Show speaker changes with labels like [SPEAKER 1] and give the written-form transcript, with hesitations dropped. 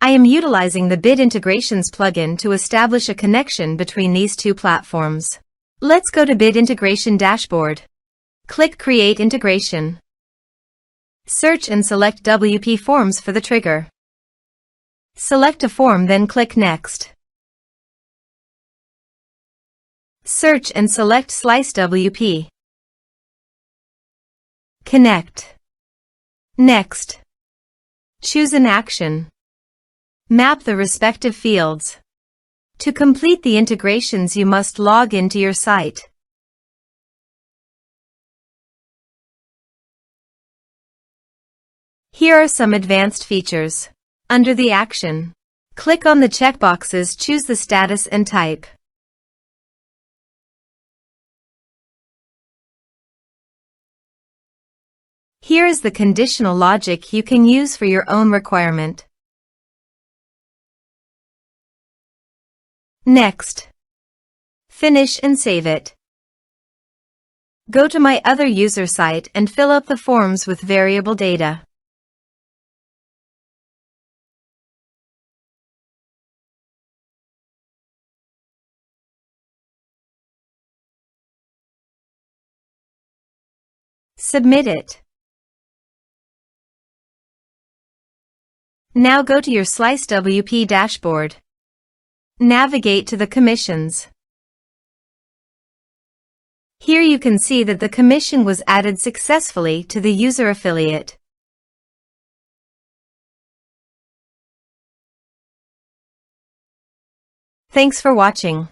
[SPEAKER 1] I am utilizing the Bid Integrations plugin to establish a connection between these two platforms. Let's go to Bid Integration Dashboard. Click Create Integration. Search and select WPForms for the trigger. Select a form, then click Next. Search and select SliceWP. Connect. Next. Choose an action. Map the respective fields. To complete the integrations, you must log into your site. Here are some advanced features. Under the action, click on the checkboxes, choose the status and type. Here is the conditional logic you can use for your own requirement. Next. Finish and save it. Go to my other user site and fill up the forms with variable data. Submit it. Now go to your SliceWP dashboard. Navigate to the commissions. Here you can see that the commission was added successfully to the user affiliate. Thanks for watching.